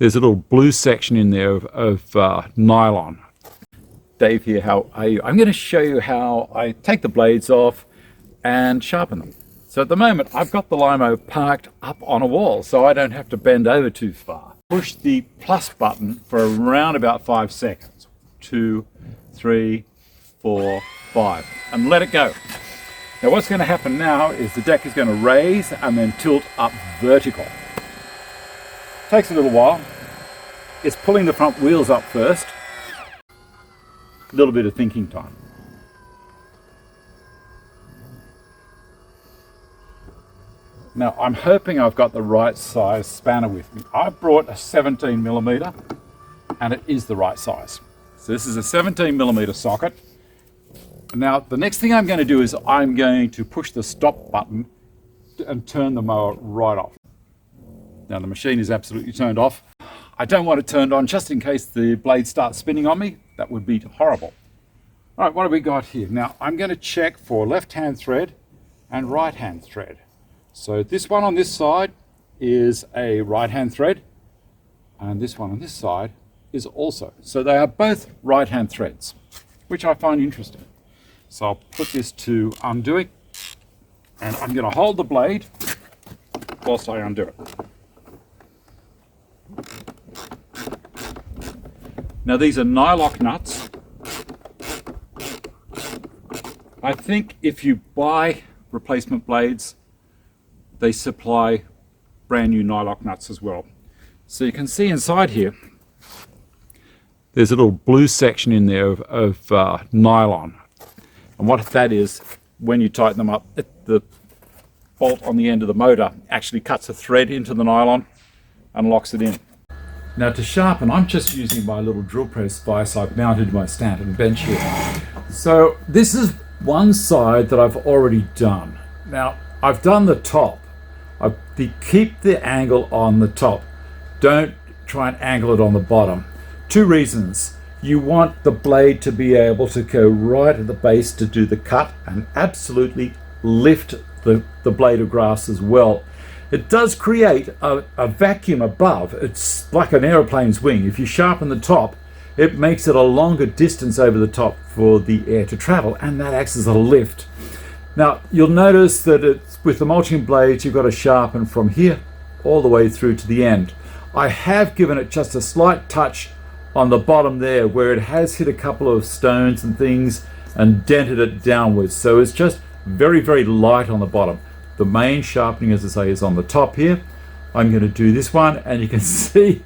there's a little blue section in there of nylon. Dave here, how are you? I'm going to show you how I take the blades off and sharpen them. So at the moment I've got the Lymow parked up on a wall so I don't have to bend over too far. Push the plus button for around about 5 seconds. 2, 3, 4, 5, and let it go. Now what's going to happen now is the deck is going to raise and then tilt up vertical. Takes a little while. It's pulling the front wheels up first. A little bit of thinking time. Now I'm hoping I've got the right size spanner with me. I brought a 17mm and it is the right size. So this is a 17mm socket. Now the next thing I'm going to do is I'm going to push the stop button and turn the mower right off. Now the machine is absolutely turned off. I don't want it turned on just in case the blade starts spinning on me. That would be horrible. All right, what have we got here? Now I'm going to check for left-hand thread and right-hand thread. So this one on this side is a right-hand thread and this one on this side is also. So they are both right-hand threads, which I find interesting. So I'll put this to undoing and I'm going to hold the blade whilst I undo it. Now these are nylock nuts. I think if you buy replacement blades, they supply brand new nylock nuts as well. So you can see inside here, there's a little blue section in there of nylon. And what that is, when you tighten them up, the bolt on the end of the motor actually cuts a thread into the nylon and locks it in. Now to sharpen, I'm just using my little drill press vise I've mounted my Stanton bench here. So this is one side that I've already done. Now I've done the top. Keep the angle on the top. Don't try and angle it on the bottom. 2 reasons. You want the blade to be able to go right at the base to do the cut and absolutely lift the blade of grass as well. It does create a vacuum above. It's like an aeroplane's wing. If you sharpen the top, it makes it a longer distance over the top for the air to travel, and that acts as a lift. Now, you'll notice that with the mulching blades, you've got to sharpen from here all the way through to the end. I have given it just a slight touch on the bottom there where it has hit a couple of stones and things and dented it downwards. So it's just very, very light on the bottom. The main sharpening, as I say, is on the top here. I'm going to do this one, and you can see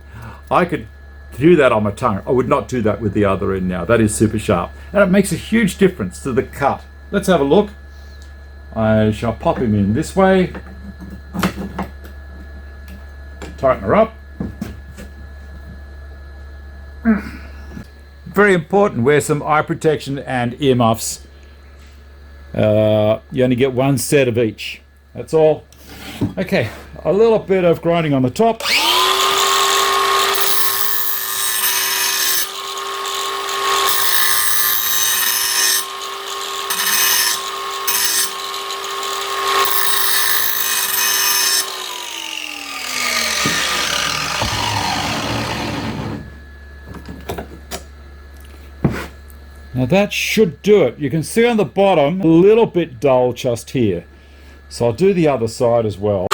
I could do that on my tongue. I would not do that with the other end now. That is super sharp. And it makes a huge difference to the cut. Let's have a look. I shall pop him in this way. Tighten her up. Very important, wear some eye protection and earmuffs. You only get 1 set of each. That's all. Okay, a little bit of grinding on the top. Now that should do it. You can see on the bottom a little bit dull just here. So I'll do the other side as well.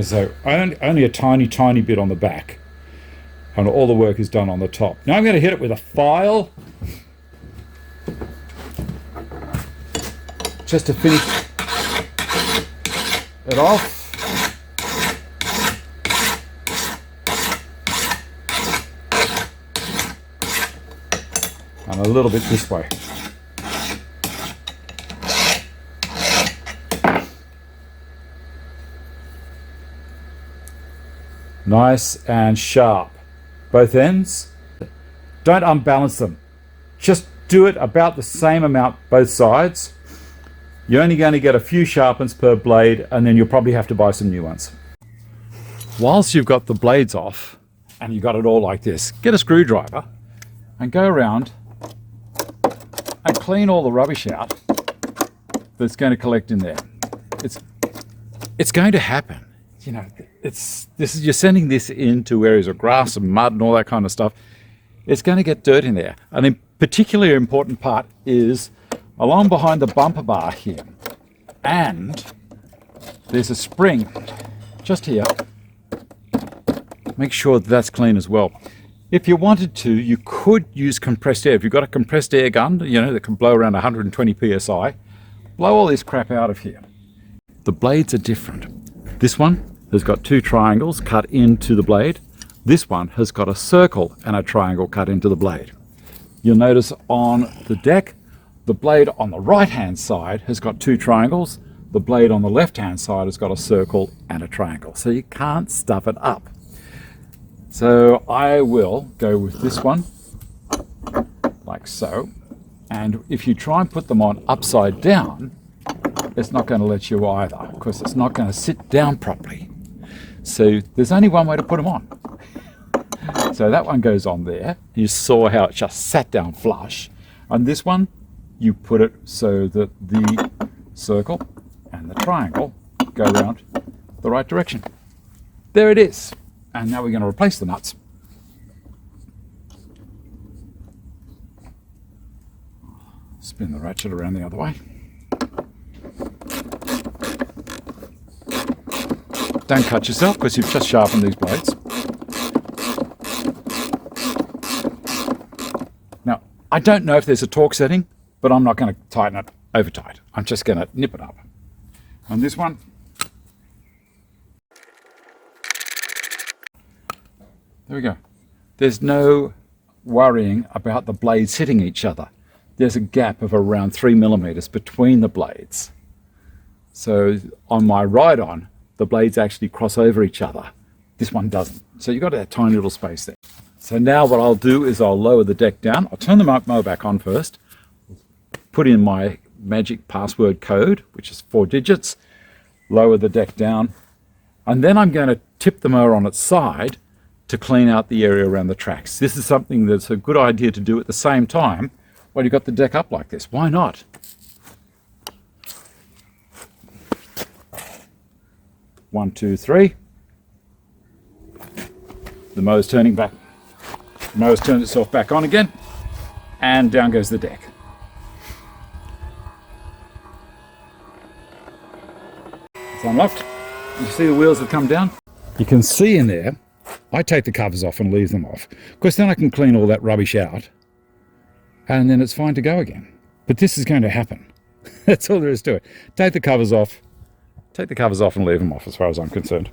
So only a tiny bit on the back. And all the work is done on the top. Now I'm going to hit it with a file. Just to finish it off. And a little bit this way. Nice and sharp. Both ends. Don't unbalance them. Just do it about the same amount both sides. You're only going to get a few sharpens per blade, and then you'll probably have to buy some new ones. Whilst you've got the blades off, and you've got it all like this, get a screwdriver and go around and clean all the rubbish out that's going to collect in there. It's going to happen. You know, you're sending this into areas of grass and mud and all that kind of stuff. It's going to get dirt in there. And a particularly important part is along behind the bumper bar here. And there's a spring just here. Make sure that's clean as well. If you wanted to, you could use compressed air. If you've got a compressed air gun, you know, that can blow around 120 psi, blow all this crap out of here. The blades are different. This one has got 2 triangles cut into the blade. This one has got a circle and a triangle cut into the blade. You'll notice on the deck, the blade on the right-hand side has got 2 triangles. The blade on the left-hand side has got a circle and a triangle. So you can't stuff it up. So I will go with this one, like so. And if you try and put them on upside down, it's not going to let you either, because it's not going to sit down properly. So there's only one way to put them on. So that one goes on there. You saw how it just sat down flush. And this one, you put it so that the circle and the triangle go around the right direction. There it is. And now we're going to replace the nuts. Spin the ratchet around the other way. Don't cut yourself because you've just sharpened these blades. Now, I don't know if there's a torque setting, but I'm not going to tighten it over tight. I'm just going to nip it up. On this one, there we go. There's no worrying about the blades hitting each other. There's a gap of around 3 millimeters between the blades. So on my ride-on, the blades actually cross over each other. This one doesn't. So you've got that tiny little space there. So now what I'll do is I'll lower the deck down. I'll turn the mower back on first, put in my magic password code, which is 4 digits, lower the deck down, and then I'm going to tip the mower on its side to clean out the area around the tracks. This is something that's a good idea to do at the same time while you've got the deck up like this. Why not? One, two, three. The mower's turning back. The mower's turned itself back on again, and down goes the deck. It's unlocked. You see the wheels have come down? You can see in there, I take the covers off and leave them off. Of course, then I can clean all that rubbish out, and then it's fine to go again. But this is going to happen. That's all there is to it. Take the covers off and leave them off as far as I'm concerned.